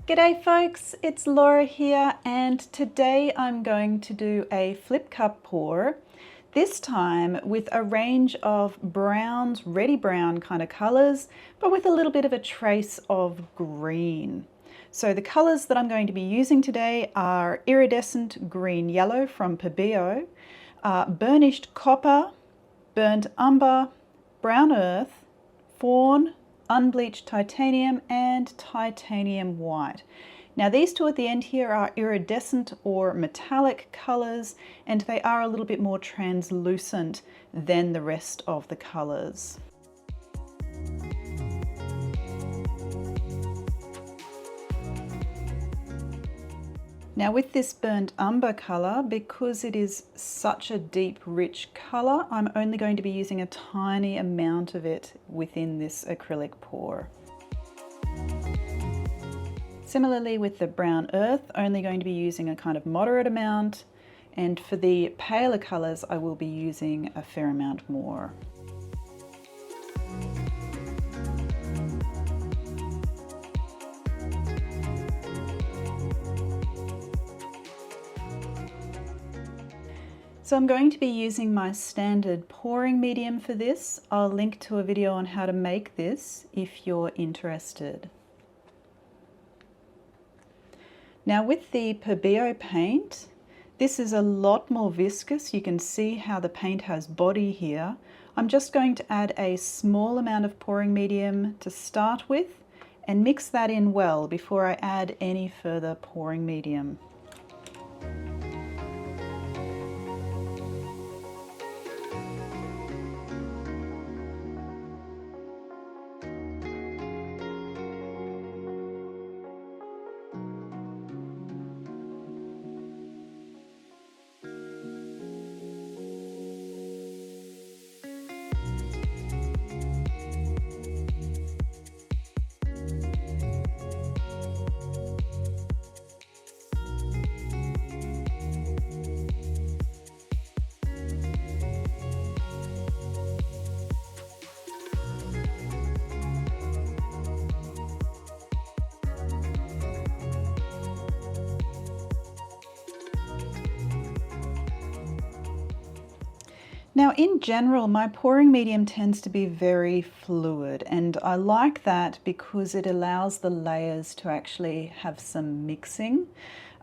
G'day folks, it's Laura here, and today I'm going to do a flip cup pour, this time with a range of browns, reddy brown kind of colours, but with a little bit of a trace of green. So the colours that I'm going to be using today are iridescent green yellow from Pebeo, burnished copper, burnt umber, brown earth, fawn, unbleached titanium, and titanium white. Now these two at the end here are iridescent or metallic colours, and they are a little bit more translucent than the rest of the colours. Now with this burnt umber colour, because it is such a deep, rich colour, I'm only going to be using a tiny amount of it within this acrylic pour. Similarly with the brown earth, only going to be using a kind of moderate amount, and for the paler colours I will be using a fair amount more. So I'm going to be using my standard pouring medium for this. I'll link to a video on how to make this if you're interested. Now with the Pebeo paint, this is a lot more viscous. You can see how the paint has body here. I'm just going to add a small amount of pouring medium to start with and mix that in well before I add any further pouring medium. Now in general, my pouring medium tends to be very fluid, and I like that because it allows the layers to actually have some mixing.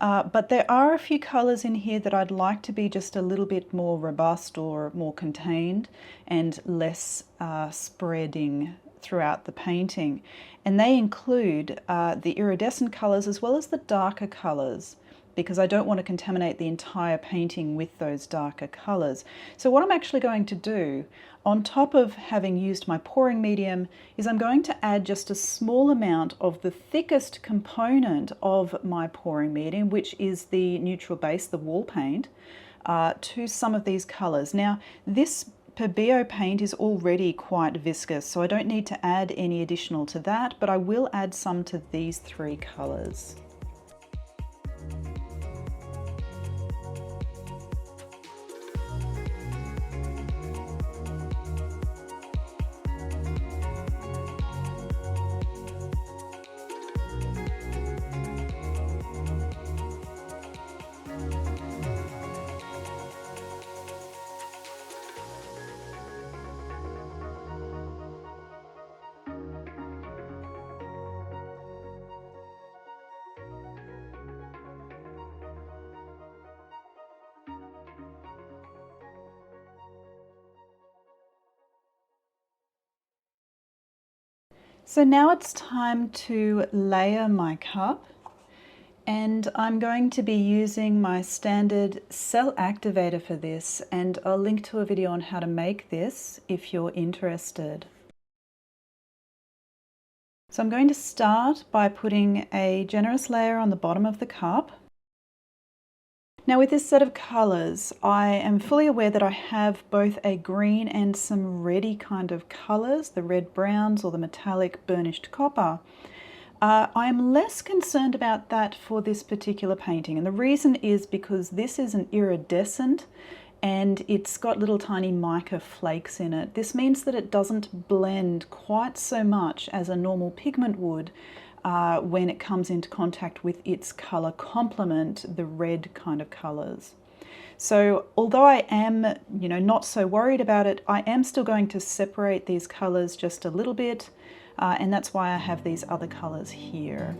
But there are a few colours in here that I'd like to be just a little bit more robust or more contained and less spreading throughout the painting. And they include the iridescent colours as well as the darker colours, because I don't want to contaminate the entire painting with those darker colours. So what I'm actually going to do, on top of having used my pouring medium, is I'm going to add just a small amount of the thickest component of my pouring medium, which is the neutral base, the wall paint, to some of these colours. Now this Pebeo paint is already quite viscous, so I don't need to add any additional to that, but I will add some to these three colours. So now it's time to layer my cup, and I'm going to be using my standard cell activator for this, and I'll link to a video on how to make this if you're interested. So I'm going to start by putting a generous layer on the bottom of the cup. Now with this set of colours, I am fully aware that I have both a green and some reddy kind of colours, the red browns or the metallic burnished copper. I'm less concerned about that for this particular painting, and the reason is because this is an iridescent and it's got little tiny mica flakes in it. This means that it doesn't blend quite so much as a normal pigment would when it comes into contact with its colour complement, the red kind of colours. So although I am, not so worried about it, I am still going to separate these colours just a little bit, and that's why I have these other colours here.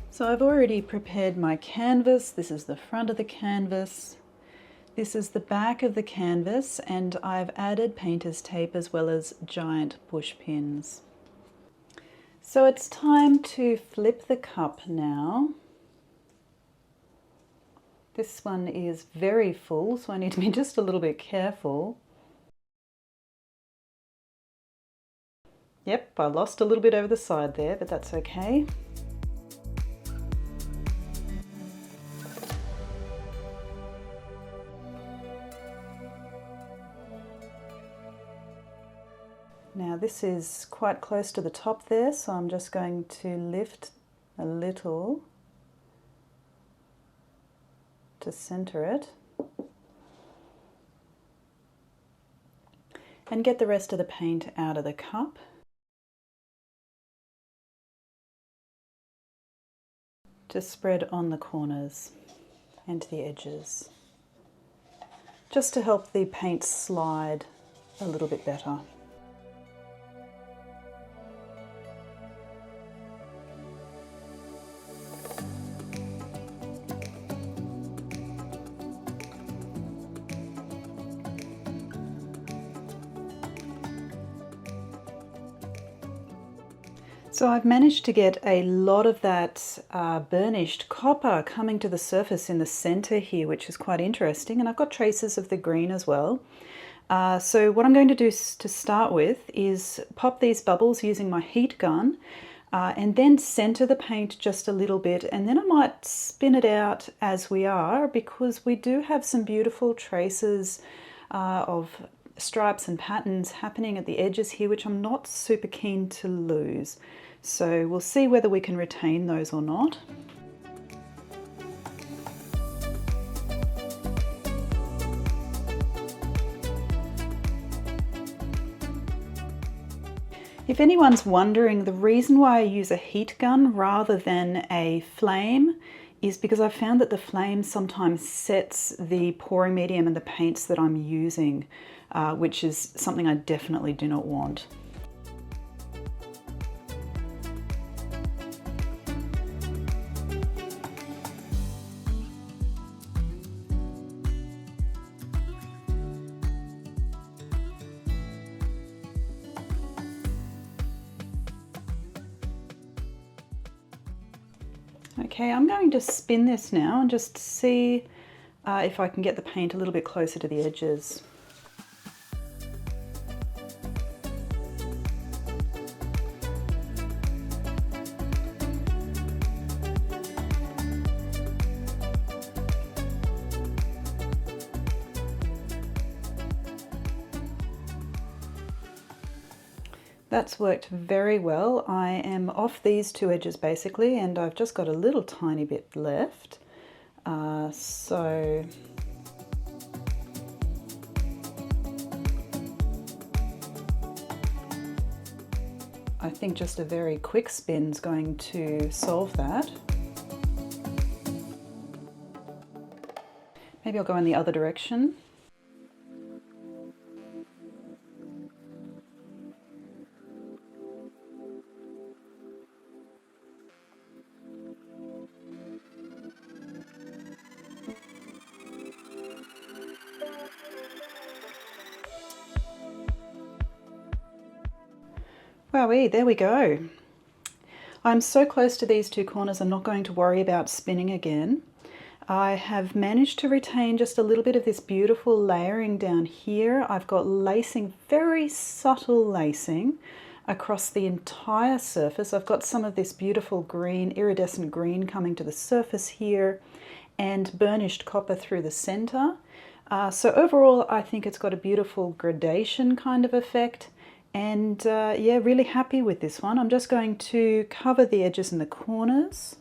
So I've already prepared my canvas. This is the front of the canvas. This is the back of the canvas, and I've added painter's tape as well as giant push pins. So it's time to flip the cup now. This one is very full, so I need to be just a little bit careful. Yep, I lost a little bit over the side there, but that's okay. Now this is quite close to the top there, so I'm just going to lift a little to center it and get the rest of the paint out of the cup. To spread on the corners and the edges, just to help the paint slide a little bit better. So I've managed to get a lot of that burnished copper coming to the surface in the center here, which is quite interesting, and I've got traces of the green as well. So what I'm going to do to start with is pop these bubbles using my heat gun, and then center the paint just a little bit, and then I might spin it out as we are, because we do have some beautiful traces of stripes and patterns happening at the edges here, which I'm not super keen to lose. So we'll see whether we can retain those or not. If anyone's wondering, the reason why I use a heat gun rather than a flame is because I've found that the flame sometimes sets the pouring medium and the paints that I'm using, which is something I definitely do not want. Okay, I'm going to spin this now and just see if I can get the paint a little bit closer to the edges. That's worked very well. I am off these two edges basically, and I've just got a little tiny bit left. So I think just a very quick spin is going to solve that. Maybe I'll go in the other direction. Wowee, there we go. I'm so close to these two corners, I'm not going to worry about spinning again. I have managed to retain just a little bit of this beautiful layering down here. I've got lacing, very subtle lacing across the entire surface. I've got some of this beautiful green, iridescent green coming to the surface here and burnished copper through the center. So overall, I think it's got a beautiful gradation kind of effect. And yeah, really happy with this one. I'm just going to cover the edges and the corners.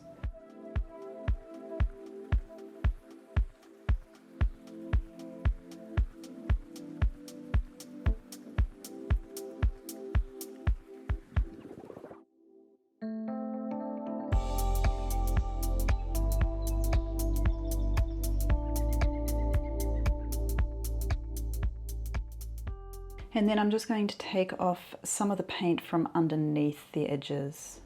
And then I'm just going to take off some of the paint from underneath the edges.